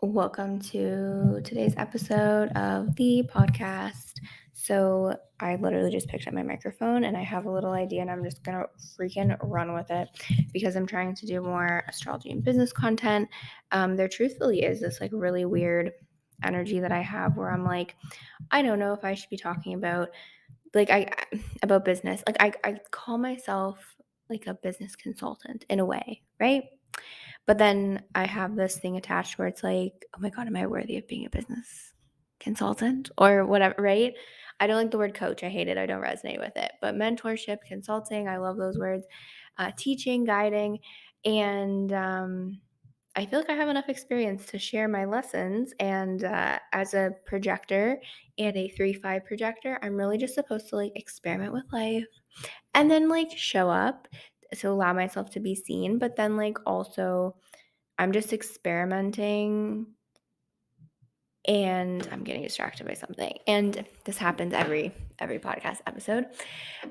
Welcome to today's episode of the podcast. So, I literally just picked up my microphone and I have a little idea, and I'm just gonna freaking run with it because I'm trying to do more astrology and business content. There truthfully is this like really weird energy that I have where I'm like, I don't know if I should be talking about about business. I call myself like a business consultant in a way, right? But then I have this thing attached where it's like, oh my God, am I worthy of being a business consultant or whatever, right? I don't like the word coach. I hate it. I don't resonate with it. But mentorship, consulting, I love those words. Teaching, guiding. And I feel like I have enough experience to share my lessons. And as a projector and a 3-5 projector, I'm really just supposed to like experiment with life and then like show up to allow myself to be seen. But then like also, I'm just experimenting and I'm getting distracted by something. And this happens every podcast episode.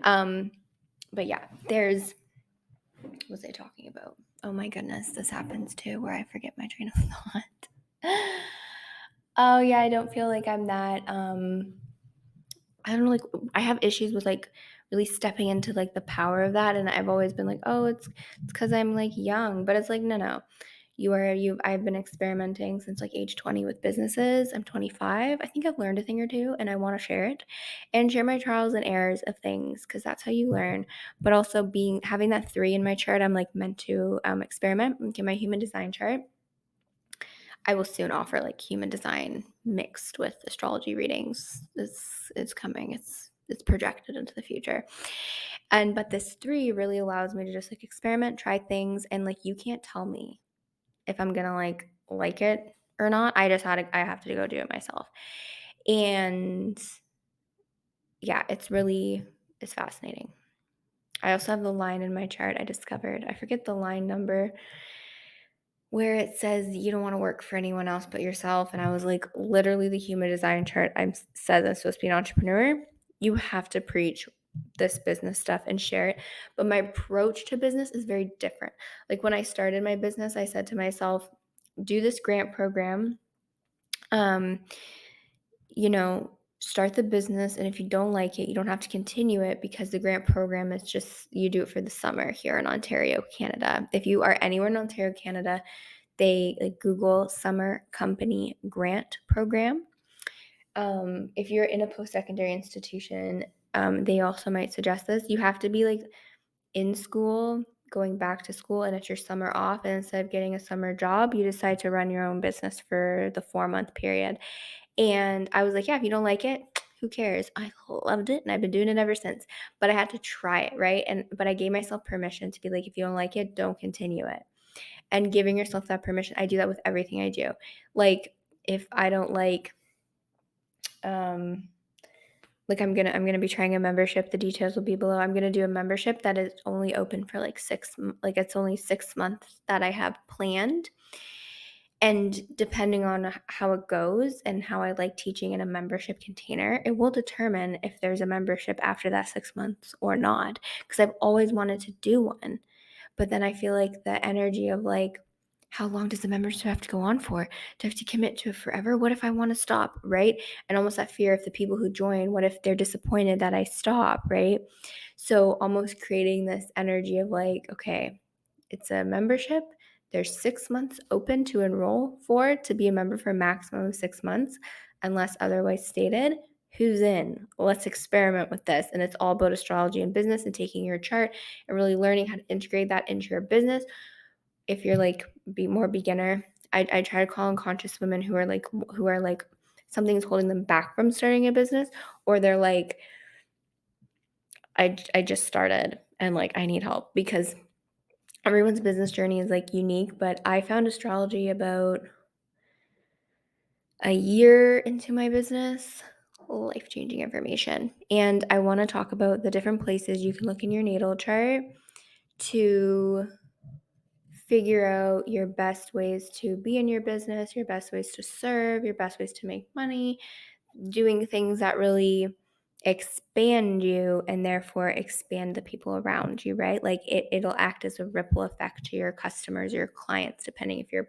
Um, but yeah, what was I talking about? Oh my goodness, this happens too where I forget my train of thought. Oh yeah, I don't feel like I'm that I don't know, like I have issues with like really stepping into like the power of that. And I've always been like, oh, it's because I'm like young. But it's like, no. I've been experimenting since like age 20 with businesses. I'm 25. I think I've learned a thing or two and I want to share it and share my trials and errors of things because that's how you learn. But also having that 3 in my chart, I'm like meant to experiment and get my human design chart. I will soon offer like human design mixed with astrology readings. It's coming. It's projected into the future. But this 3 really allows me to just like experiment, try things, and like you can't tell me if I'm gonna like it or not. I have to go do it myself. And yeah, it's fascinating. I also have the line in my chart I discovered. I forget the line number where it says you don't want to work for anyone else but yourself. And I was like, literally, the human design chart says I'm supposed to be an entrepreneur. You have to preach this business stuff and share it. But my approach to business is very different. Like when I started my business, I said to myself, do this grant program. Um, start the business, and if you don't like it, you don't have to continue it because the grant program is just you do it for the summer here in Ontario, Canada. If you are anywhere in Ontario, Canada, they like Google summer company grant program. If you're in a post-secondary institution, they also might suggest this. You have to be like in school, going back to school, and it's your summer off. And instead of getting a summer job, you decide to run your own business for the 4-month period. And I was like, yeah, if you don't like it, who cares? I loved it and I've been doing it ever since. But I had to try it, right? But I gave myself permission to be like, if you don't like it, don't continue it. And giving yourself that permission. I do that with everything I do. Like if I don't um I'm gonna be trying a membership. The details will be below. I'm gonna do a membership that is only open for it's only 6 months that I have planned. And depending on how it goes and how I like teaching in a membership container, it will determine if there's a membership after that 6 months or not. Because I've always wanted to do one. But then I feel like the energy of like, how long does the membership have to go on for? Do I have to commit to it forever? What if I want to stop, right? And almost that fear of the people who join, what if they're disappointed that I stop, right? So almost creating this energy of like, okay, it's a membership. There's 6 months open to enroll for to be a member for a maximum of 6 months, unless otherwise stated. Who's in? Let's experiment with this. And it's all about astrology and business and taking your chart and really learning how to integrate that into your business. If you're like be more beginner, I try to call unconscious women who are like something's holding them back from starting a business, or they're like, I just started and like I need help because everyone's business journey is like unique. But I found astrology about a year into my business. Life-changing information. And I want to talk about the different places you can look in your natal chart to figure out your best ways to be in your business, your best ways to serve, your best ways to make money, doing things that really expand you and therefore expand the people around you, right? Like it'll act as a ripple effect to your customers or your clients, depending if you're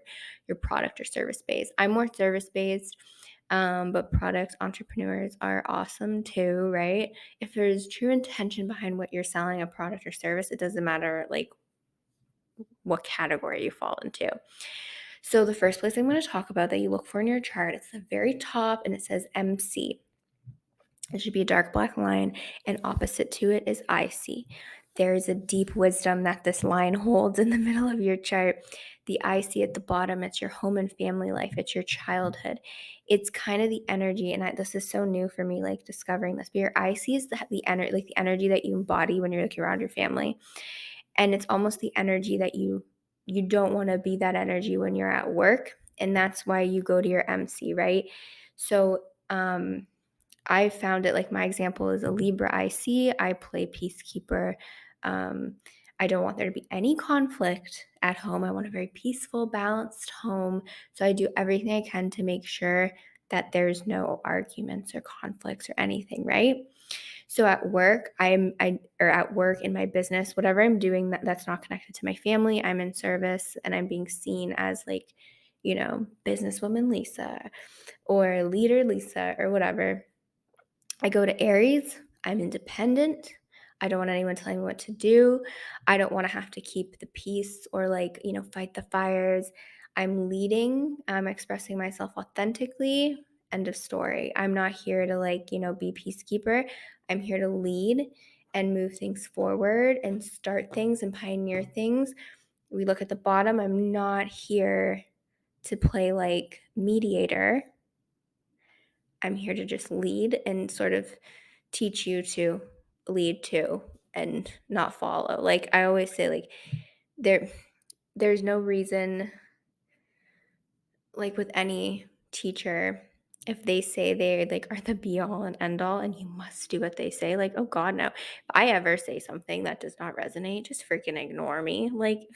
your product or service based. I'm more service based, but product entrepreneurs are awesome too, right? If there's true intention behind what you're selling, a product or service, it doesn't matter like what category you fall into. So the first place I'm going to talk about that you look for in your chart, it's the very top and it says MC. It should be a dark black line, and opposite to it is IC. There is a deep wisdom that this line holds in the middle of your chart. The IC at the bottom, it's your home and family life. It's your childhood. It's kind of the energy, and this is so new for me, like discovering this. But your IC is the energy, like the energy that you embody when you're like around your family, and it's almost the energy that you don't want to be that energy when you're at work, and that's why you go to your MC, right? So, I found it like my example is a Libra IC. I play peacekeeper. Um, I don't want there to be any conflict at home. I want a very peaceful, balanced home. So I do everything I can to make sure that there's no arguments or conflicts or anything, right? So at work, or at work in my business, whatever I'm doing that's not connected to my family, I'm in service and I'm being seen as like, businesswoman Lisa or leader Lisa or whatever. I go to Aries. I'm independent. I don't want anyone telling me what to do. I don't want to have to keep the peace or like, fight the fires. I'm leading. I'm expressing myself authentically. End of story. I'm not here to like, be peacekeeper. I'm here to lead and move things forward and start things and pioneer things. We look at the bottom. I'm not here to play like mediator. I'm here to just lead and sort of teach you to lead too and not follow. Like I always say, like there's no reason, like with any teacher, if they say they like are the be all and end all and you must do what they say, like, oh god, no. If I ever say something that does not resonate, just freaking ignore me. Like,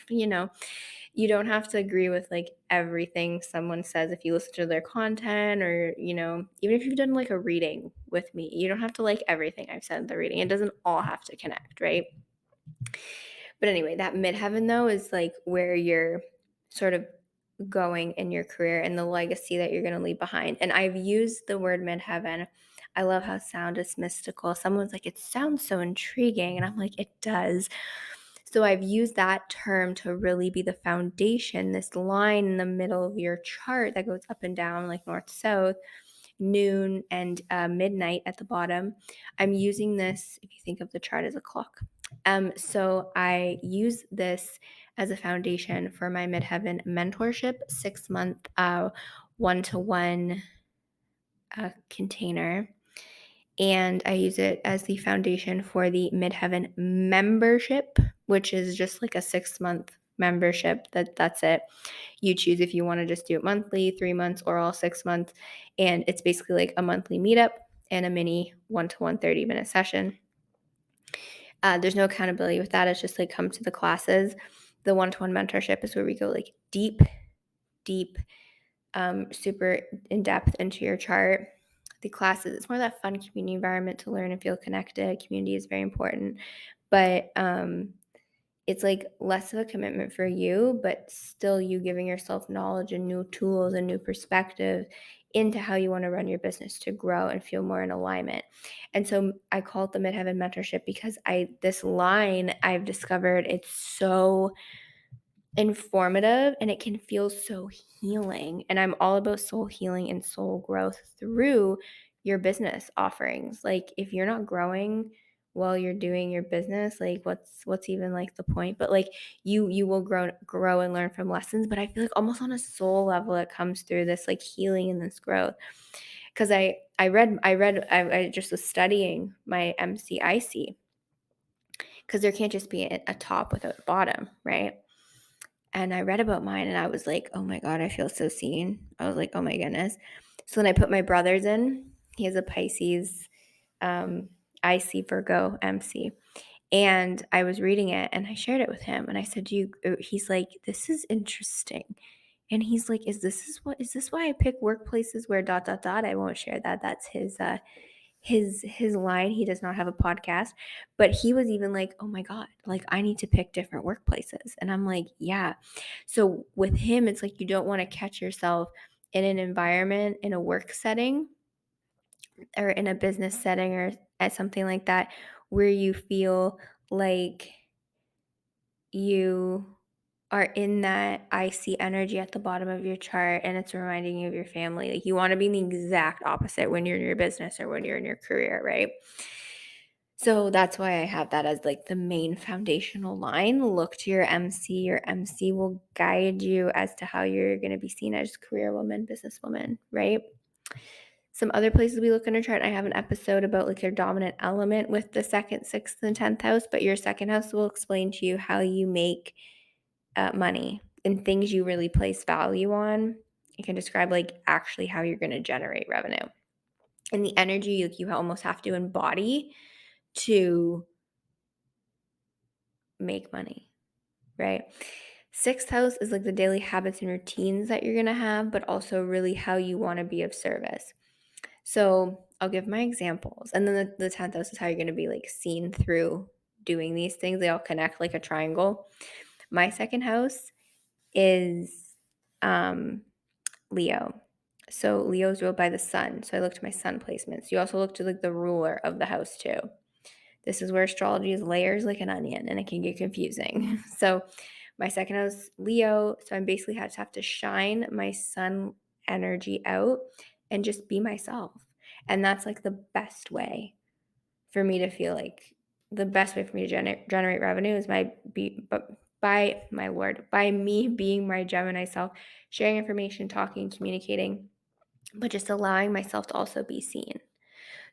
you don't have to agree with like everything someone says if you listen to their content, or even if you've done like a reading with me, you don't have to like everything I've said in the reading. It doesn't all have to connect, right? But anyway, that midheaven though is like where you're sort of going in your career and the legacy that you're going to leave behind. And I've used the word midheaven. I love how sound is mystical. Someone's like, it sounds so intriguing, and I'm like, it does. So I've used that term to really be the foundation, this line in the middle of your chart that goes up and down like north, south, noon, and midnight at the bottom. I'm using this, if you think of the chart as a clock. So I use this as a foundation for my midheaven mentorship 6-month one-to-one container. And I use it as the foundation for the midheaven membership, which is just like a 6-month membership. That's it. You choose if you want to just do it monthly, 3 months, or all 6 months. And it's basically like a monthly meetup and a mini one-to-one 30-minute session. There's no accountability with that. It's just like come to the classes. The one-to-one mentorship is where we go like deep, super in depth into your chart. The classes, it's more that fun community environment to learn and feel connected. Community is very important, but it's like less of a commitment for you, but still you giving yourself knowledge and new tools and new perspective into how you want to run your business to grow and feel more in alignment. And so I call it the Midheaven Mentorship because this line I've discovered, it's so informative and it can feel so healing. And I'm all about soul healing and soul growth through your business offerings. Like if you're not growing while you're doing your business, like what's even like the point? But like you will grow and learn from lessons. But I feel like almost on a soul level, it comes through this like healing and this growth. Because I just was studying my MCIC, because there can't just be a top without a bottom, right? And I read about mine and I was like, oh my God, I feel so seen. I was like, oh my goodness. So then I put my brother's in. He has a Pisces, IC Virgo MC. And I was reading it and I shared it with him. And I said, he's like, this is interesting. And he's like, is this why I pick workplaces where ... I won't share that. That's his line, he does not have a podcast, but he was even like, oh my God, like I need to pick different workplaces. And I'm like, yeah. So with him, it's like you don't want to catch yourself in an environment, in a work setting or in a business setting or at something like that, where you feel like you are in that icy energy at the bottom of your chart and it's reminding you of your family. Like you want to be the exact opposite when you're in your business or when you're in your career, right? So that's why I have that as like the main foundational line. Look to your MC. Your MC will guide you as to how you're going to be seen as career woman, businesswoman, right? Some other places we look in a chart, I have an episode about like your dominant element with the second, sixth, and 10th house, but your second house will explain to you how you make money and things you really place value on. It can describe like actually how you're going to generate revenue. And the energy like you almost have to embody to make money, right? Sixth house is like the daily habits and routines that you're going to have, but also really how you want to be of service. So I'll give my examples. And then the 10th house is how you're going to be like seen through doing these things. They all connect like a triangle. My second house is Leo. So Leo is ruled by the sun. So I looked at my sun placements. You also look to like the ruler of the house too. This is where astrology is layers like an onion and it can get confusing. So my second house, Leo. So I basically have to shine my sun energy out and just be myself. And that's like the best way for me to feel like the best way for me to generate revenue is by me being my Gemini self, sharing information, talking, communicating, but just allowing myself to also be seen.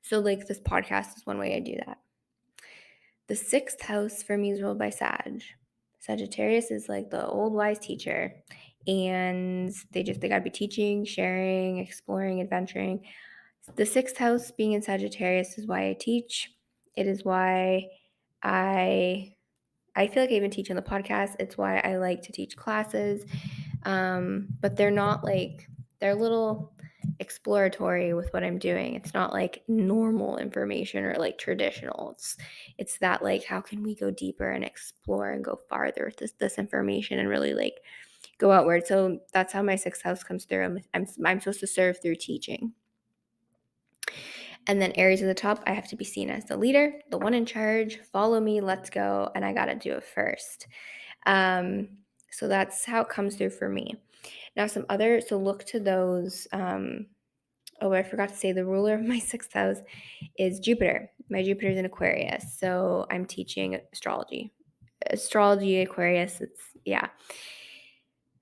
So like this podcast is one way I do that. The sixth house for me is ruled by Sag. Sagittarius is like the old wise teacher, and they gotta be teaching, sharing, exploring, adventuring. The sixth house being in Sagittarius is why I teach. It is why I feel like I even teach on the podcast. It's why I like to teach classes. But they're not like, they're a little exploratory with what I'm doing. It's not like normal information or like traditional. It's that like, how can we go deeper and explore and go farther with this information and really like go outward. So that's how my sixth house comes through. I'm supposed to serve through teaching. And then Aries at the top, I have to be seen as the leader, the one in charge, follow me, let's go. And I got to do it first. So that's how it comes through for me. Now so look to those. I forgot to say the ruler of my sixth house is Jupiter. My Jupiter is in Aquarius. So I'm teaching astrology. Aquarius,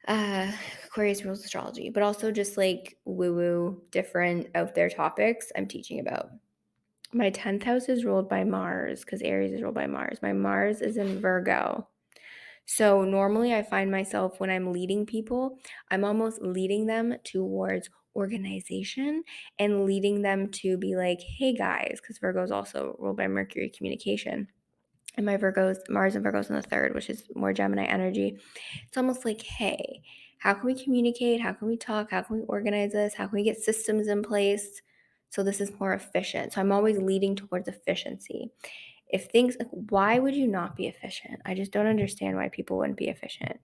Aquarius rules astrology, but also just like woo-woo, different of their topics I'm teaching about. My 10th house is ruled by Mars because Aries is ruled by Mars. My Mars is in Virgo. So normally I find myself when I'm leading people, I'm almost leading them towards organization and leading them to be like, hey guys, because Virgo is also ruled by Mercury, communication. And my Mars and Virgo's in the third, which is more Gemini energy. It's almost like, hey, how can we communicate? How can we talk? How can we organize this? How can we get systems in place so this is more efficient? So I'm always leading towards efficiency. Why would you not be efficient? I just don't understand why people wouldn't be efficient.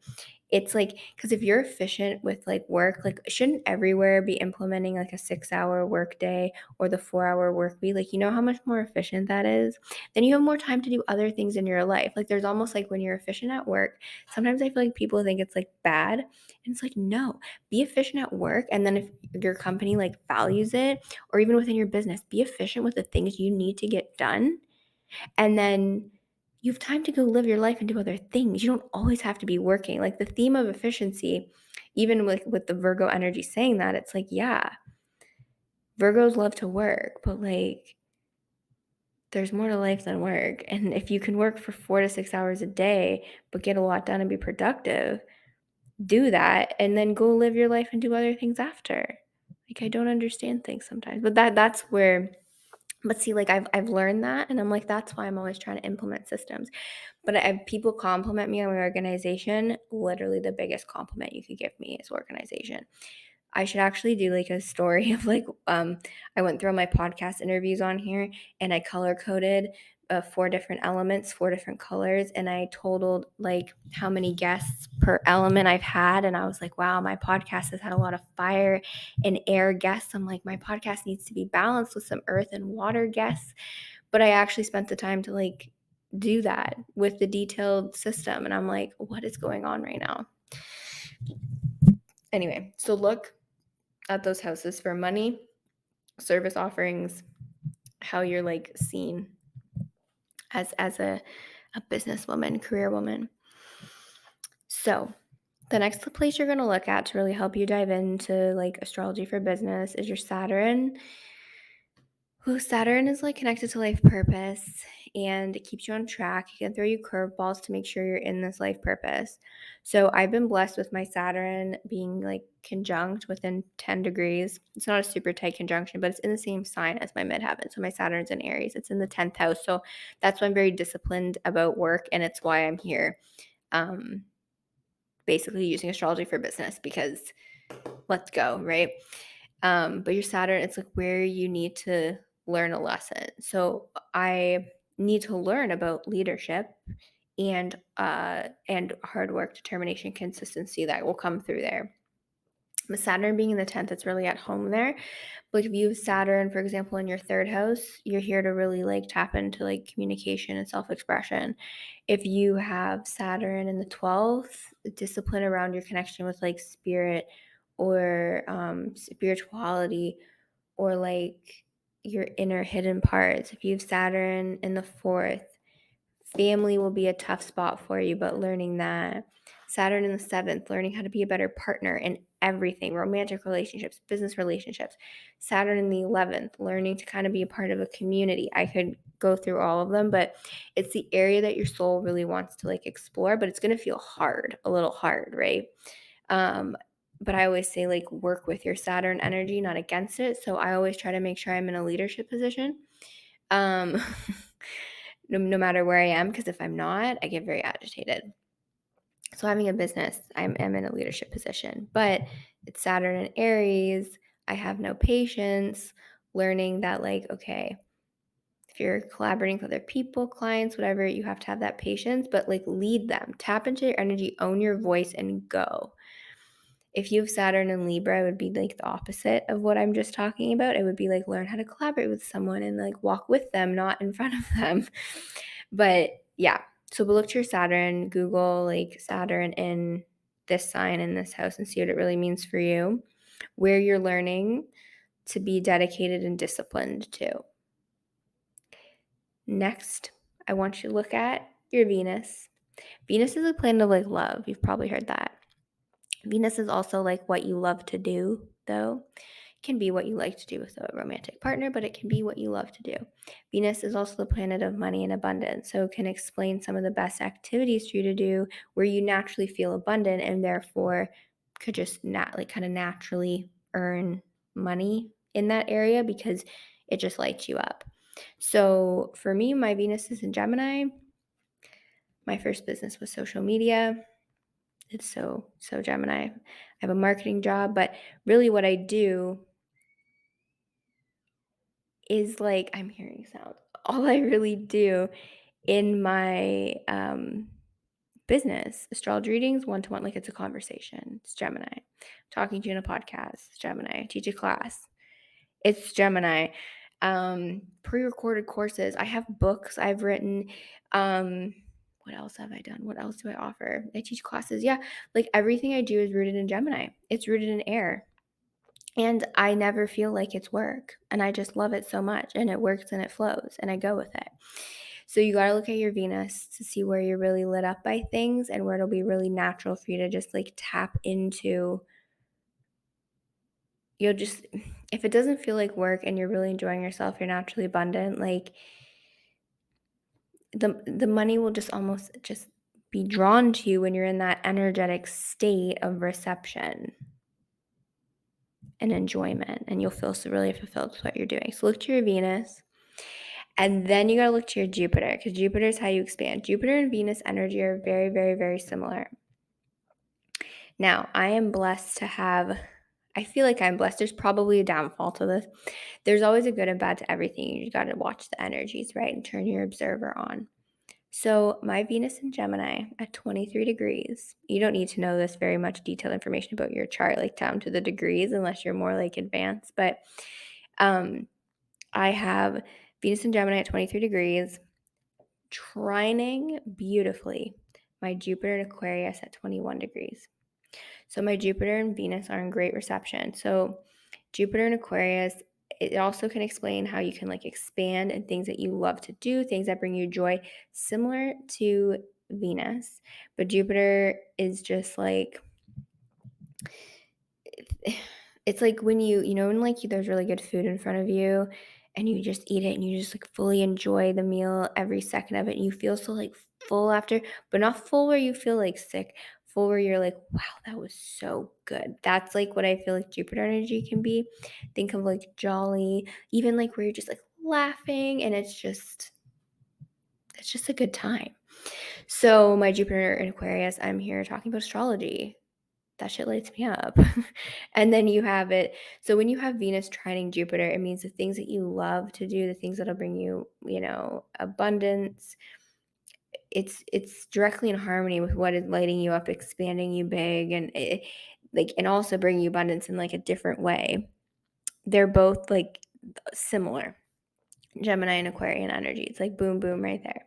It's like, because if you're efficient with like work, like shouldn't everywhere be implementing like a 6-hour work day or the 4-hour work week? Like, you know how much more efficient that is? Then you have more time to do other things in your life. Like there's almost like when you're efficient at work, sometimes I feel like people think it's like bad. And it's like, no, be efficient at work. And then if your company like values it, or even within your business, be efficient with the things you need to get done. And then you have time to go live your life and do other things. You don't always have to be working. Like the theme of efficiency, even with the Virgo energy saying that, it's like, yeah, Virgos love to work, but like there's more to life than work. And if you can work for 4 to 6 hours a day, but get a lot done and be productive, do that and then go live your life and do other things after. Like I don't understand things sometimes, but that's where. But see, like I've learned that, and I'm like, that's why I'm always trying to implement systems. But people compliment me on my organization. Literally, the biggest compliment you could give me is organization. I should actually do like a story of like I went through my podcast interviews on here and I color coded 4 different elements, 4 different colors, and I totaled like how many guests per element I've had, and I was like, wow, my podcast has had a lot of fire and air guests. I'm like, my podcast needs to be balanced with some earth and water guests. But I actually spent the time to like do that with the detailed system, and I'm like, what is going on right now? Anyway, so look at those houses for money, service offerings, how you're like seen as a businesswoman, career woman. So the next place you're going to look at to really help you dive into like astrology for business is your Saturn. Saturn is like connected to life purpose and it keeps you on track. It can throw you curveballs to make sure you're in this life purpose. So I've been blessed with my Saturn being like conjunct within 10 degrees. It's not a super tight conjunction, but it's in the same sign as my midheaven. So my Saturn's in Aries. It's in the 10th house. So that's why I'm very disciplined about work, and it's why I'm here basically using astrology for business, because let's go, right? But your Saturn, it's like where you need to learn a lesson. So I need to learn about leadership and hard work, determination, consistency that will come through there. With Saturn being in the 10th, it's really at home there. Like if you have Saturn, for example, in your 3rd house, you're here to really like tap into like communication and self-expression. If you have Saturn in the 12th, discipline around your connection with like spirit or spirituality, or like your inner hidden parts. If you have Saturn in the 4th, family will be a tough spot for you, but learning that. Saturn in the 7th, learning how to be a better partner in everything, romantic relationships, business relationships. Saturn in the 11th, learning to kind of be a part of a community. I could go through all of them, but it's the area that your soul really wants to like explore, but it's going to feel hard, a little hard, right? But I always say like work with your Saturn energy, not against it. So I always try to make sure I'm in a leadership position. No matter where I am, because if I'm not, I get very agitated. So having a business, I'm in a leadership position, but it's Saturn and Aries. I have no patience, learning that like, okay, if you're collaborating with other people, clients, whatever, you have to have that patience, but like lead them, tap into your energy, own your voice and go. If you have Saturn and Libra, it would be like the opposite of what I'm just talking about. It would be like learn how to collaborate with someone and like walk with them, not in front of them. But yeah, so look to your Saturn, Google like Saturn in this sign in this house and see what it really means for you, where you're learning to be dedicated and disciplined to. Next, I want you to look at your Venus. Venus is a planet of like love. You've probably heard that. Venus is also like what you love to do, though. It can be what you like to do with a romantic partner, but it can be what you love to do. Venus is also the planet of money and abundance, so it can explain some of the best activities for you to do where you naturally feel abundant and therefore could just kind of naturally earn money in that area because it just lights you up. So for me, my Venus is in Gemini. My first business was social media. It's so Gemini. I have a marketing job, but really what I do is like, I'm hearing sound. All I really do in my business, astrology readings, one-to-one, like it's a conversation. It's Gemini. Talking to you in a podcast, it's Gemini. I teach a class. It's Gemini. Pre-recorded courses. I have books I've written. What else have I done? What else do I offer? I teach classes. Yeah, like everything I do is rooted in Gemini. It's rooted in air. And I never feel like it's work. And I just love it so much. And it works and it flows. And I go with it. So you got to look at your Venus to see where you're really lit up by things and where it'll be really natural for you to just like tap into. You'll just, if it doesn't feel like work and you're really enjoying yourself, you're naturally abundant, like the money will just almost just be drawn to you when you're in that energetic state of reception and enjoyment, and you'll feel so really fulfilled with what you're doing. So look to your Venus, and then you got to look to your Jupiter, because Jupiter is how you expand. Jupiter and Venus energy are very, very, very similar. Now, I am blessed to have I feel like I'm blessed. There's probably a downfall to this. There's always a good and bad to everything. You got to watch the energies, right? And turn your observer on. So my Venus in Gemini at 23 degrees. You don't need to know this very much detailed information about your chart, like down to the degrees, unless you're more like advanced. But um, I have Venus in Gemini at 23 degrees, trining beautifully my Jupiter in Aquarius at 21 degrees. So my Jupiter and Venus are in great reception. So Jupiter and Aquarius, it also can explain how you can like expand and things that you love to do, things that bring you joy, similar to Venus. But Jupiter is just like, it's like when you know when like there's really good food in front of you and you just eat it and you just like fully enjoy the meal every second of it and you feel so like full after, but not full where you feel like sick, full where you're like, wow, that was so good. That's like what I feel like Jupiter energy can be. Think of like jolly, even like where you're just like laughing and it's just a good time. So my Jupiter in Aquarius, I'm here talking about astrology. That shit lights me up. And then you have it. So when you have Venus trining Jupiter, it means the things that you love to do, the things that'll bring you, abundance. It's directly in harmony with what is lighting you up, expanding you big, and and also bringing you abundance in like a different way. They're both like similar. Gemini and Aquarian energy. It's like boom, boom right there.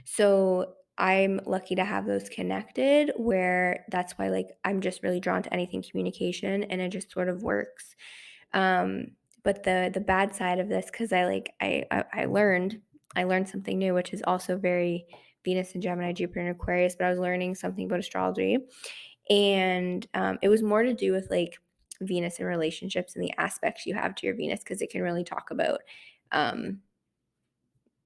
So I'm lucky to have those connected where that's why like I'm just really drawn to anything communication and it just sort of works. But the bad side of this, because I learned something new, which is also very Venus and Gemini, Jupiter and Aquarius, but I was learning something about astrology. And it was more to do with like Venus and relationships and the aspects you have to your Venus, because it can really talk about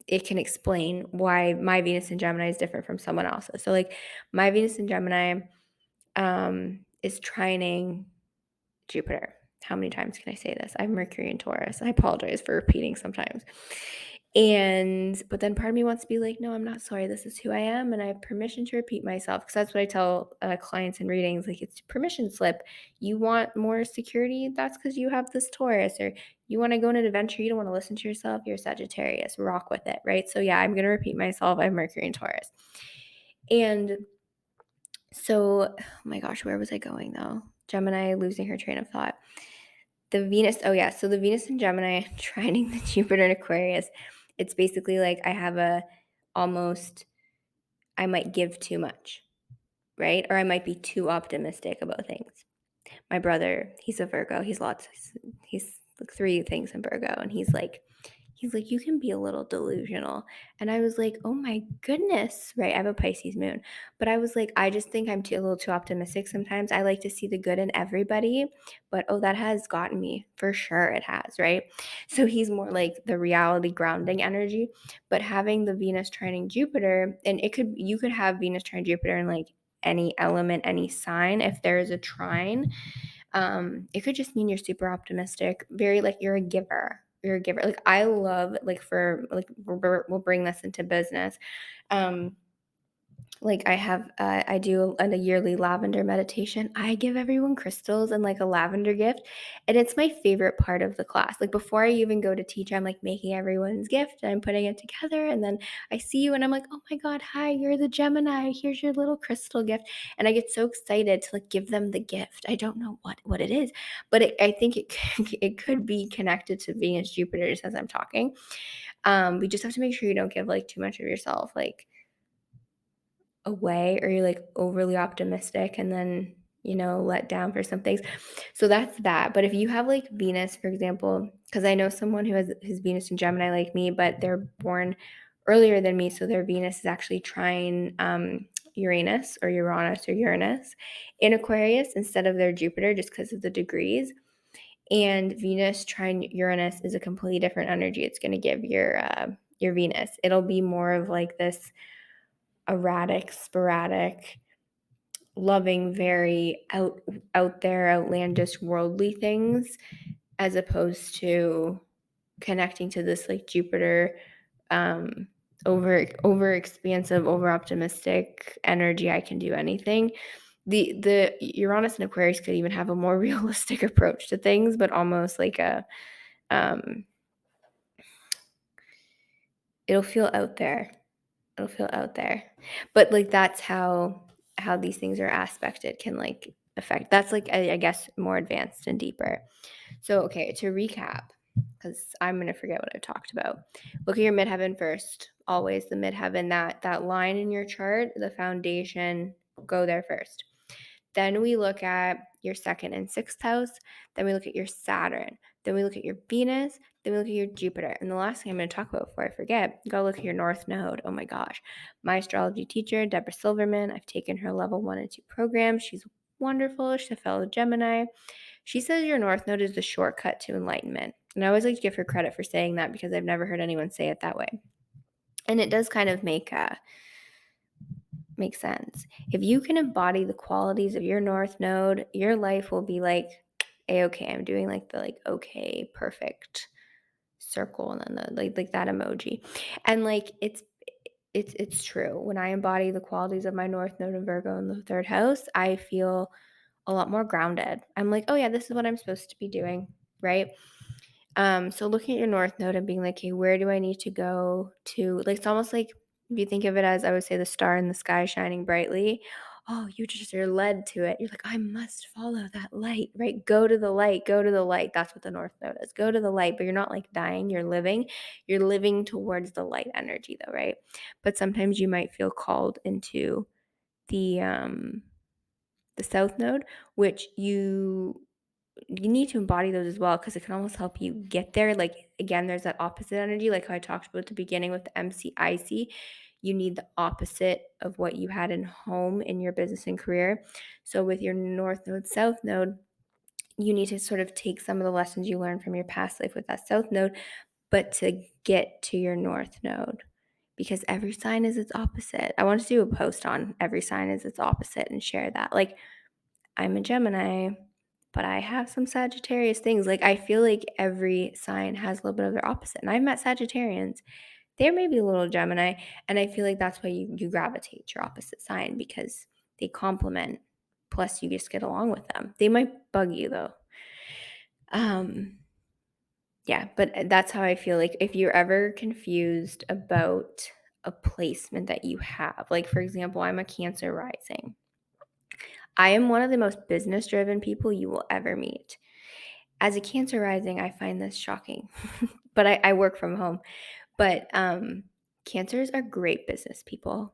it can explain why my Venus in Gemini is different from someone else's. So like my Venus in Gemini is trining Jupiter. How many times can I say this? I have Mercury in Taurus. I apologize for repeating sometimes. But then part of me wants to be like, no, I'm not sorry. This is who I am. And I have permission to repeat myself, because that's what I tell clients in readings. Like, it's permission slip. You want more security? That's because you have this Taurus. Or you want to go on an adventure. You don't want to listen to yourself. You're Sagittarius. Rock with it, right? So yeah, I'm going to repeat myself. I have Mercury in Taurus. And so, oh my gosh, where was I going though? Gemini losing her train of thought. The Venus, oh yeah, so the Venus in Gemini trining the Jupiter in Aquarius, it's basically like I might give too much, right? Or I might be too optimistic about things. My brother, he's a Virgo, he's like 3 things in Virgo, and he's like, you can be a little delusional. And I was like, oh my goodness, right? I have a Pisces moon. But I was like, I just think I'm a little too optimistic sometimes. I like to see the good in everybody. But that has gotten me. For sure it has, right? So he's more like the reality grounding energy. But having the Venus trining Jupiter, and you could have Venus trine Jupiter in like any element, any sign. If there is a trine, it could just mean you're super optimistic, very like you're a giver. You're a giver. Like I love like for like we'll bring this into business. Like I do a yearly lavender meditation. I give everyone crystals and like a lavender gift, and it's my favorite part of the class. Like before I even go to teach, I'm like making everyone's gift and I'm putting it together, and then I see you and I'm like, oh my god, hi, you're the Gemini, here's your little crystal gift. And I get so excited to like give them the gift. I don't know what it is, but I think it could be connected to Venus Jupiter just as I'm talking. We just have to make sure you don't give like too much of yourself like away, or you're like overly optimistic and then let down for some things. So that's that. But if you have like Venus, for example, because I know someone who has his Venus in Gemini like me, but they're born earlier than me, so their Venus is actually trine Uranus or Uranus in Aquarius instead of their Jupiter, just because of the degrees. And Venus trine Uranus is a completely different energy. It's going to give your Venus, it'll be more of like this erratic, sporadic, loving, very out there, outlandish, worldly things, as opposed to connecting to this like Jupiter, over expansive, over optimistic energy. I can do anything. the Uranus and Aquarius could even have a more realistic approach to things, but almost like a um it'll feel out there. It'll feel out there. But like that's how these things are aspected can like affect. That's like I guess more advanced and deeper. So okay, to recap, because I'm gonna forget what I talked about. Look at your midheaven first. Always the midheaven, that line in your chart, the foundation, go there first. Then we look at your second and sixth house. Then we look at your Saturn. Then we look at your Venus. Then we look at your Jupiter. And the last thing I'm going to talk about before I forget, go look at your North Node. Oh my gosh. My astrology teacher, Deborah Silverman, I've taken her level 1 and 2 program. She's wonderful. She's a fellow Gemini. She says your North Node is the shortcut to enlightenment. And I always like to give her credit for saying that because I've never heard anyone say it that way. And it does kind of make sense. If you can embody the qualities of your North Node, your life will be like a-okay. I'm doing like the like okay, perfect circle and then the like that emoji. And like it's true. When I embody the qualities of my North Node and Virgo in the third house, I feel a lot more grounded. I'm like, oh yeah, this is what I'm supposed to be doing, right? So looking at your North Node and being like, okay, where do I need to go to? Like, it's almost like if you think of it as, I would say, the star in the sky shining brightly. Oh, you just are led to it. You're like, I must follow that light, right? Go to the light, go to the light. That's what the North Node is. Go to the light, but you're not like dying, you're living. You're living towards the light energy though, right? But sometimes you might feel called into the South Node, which you need to embody those as well because it can almost help you get there. Like, again, there's that opposite energy, like how I talked about at the beginning with the MCIC. You need the opposite of what you had in home in your business and career. So with your North Node, South Node, you need to sort of take some of the lessons you learned from your past life with that South Node, but to get to your North Node. Because every sign is its opposite. I want to do a post on every sign is its opposite and share that. Like, I'm a Gemini, but I have some Sagittarius things. Like, I feel like every sign has a little bit of their opposite. And I've met Sagittarians. They're maybe a little Gemini. And I feel like that's why you gravitate to your opposite sign because they complement. Plus, you just get along with them. They might bug you, though. Yeah, but that's how I feel. Like, if you're ever confused about a placement that you have, like, for example, I'm a Cancer rising. I am one of the most business-driven people you will ever meet. As a Cancer rising, I find this shocking, but I work from home. But Cancers are great business people.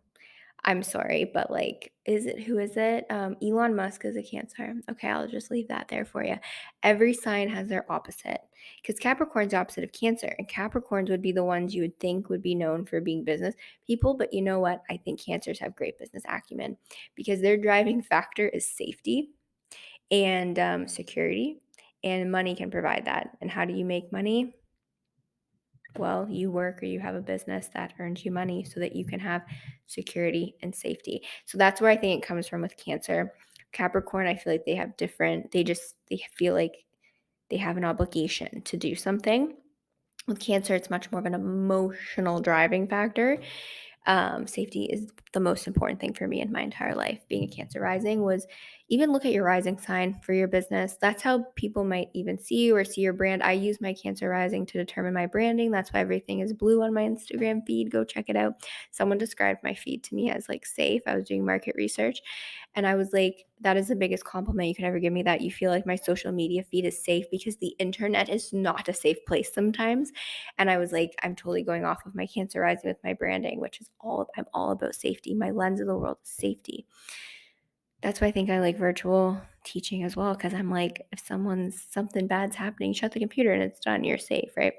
I'm sorry, but like, who is it? Elon Musk is a Cancer. Okay, I'll just leave that there for you. Every sign has their opposite because Capricorn's the opposite of Cancer, and Capricorns would be the ones you would think would be known for being business people. But you know what? I think Cancers have great business acumen because their driving factor is safety and security, and money can provide that. And how do you make money? Well, you work or you have a business that earns you money so that you can have security and safety. So that's where I think it comes from with Cancer. Capricorn, I feel like they have different, they feel like they have an obligation to do something. With Cancer, it's much more of an emotional driving factor. Safety is the most important thing for me in my entire life. Being a Cancer rising was even look at your rising sign for your business. That's how people might even see you or see your brand. I use my Cancer rising to determine my branding. That's why everything is blue on my Instagram feed. Go check it out. Someone described my feed to me as like safe. I was doing market research and I was like, that is the biggest compliment you can ever give me, that you feel like my social media feed is safe, because the internet is not a safe place sometimes. And I was like, I'm totally going off of my Cancer rising with my branding, which is I'm all about safety. My lens of the world is safety. That's why I think I like virtual teaching as well, because I'm like, if something bad's happening, shut the computer and it's done. You're safe, right?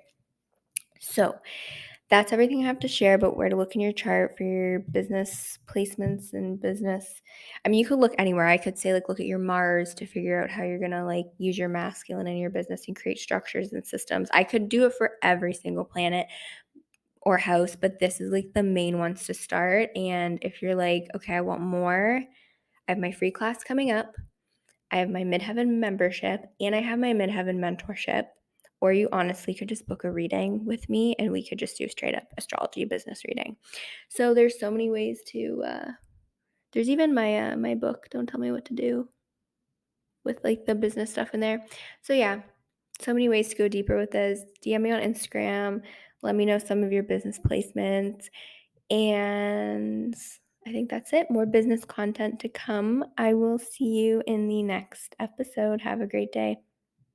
So that's everything I have to share about where to look in your chart for your business placements and business. I mean, you could look anywhere. I could say, like, look at your Mars to figure out how you're going to like use your masculine in your business and create structures and systems. I could do it for every single planet or house, but this is like the main ones to start. And if you're like, okay, I want more, I have my free class coming up. I have my Midheaven membership and I have my Midheaven mentorship. Or you honestly could just book a reading with me and we could just do straight up astrology business reading. So there's so many ways to There's even my book, Don't Tell Me What to Do, with like the business stuff in there. So yeah, so many ways to go deeper with this. DM me on Instagram. Let me know some of your business placements. And I think that's it. More business content to come. I will see you in the next episode. Have a great day.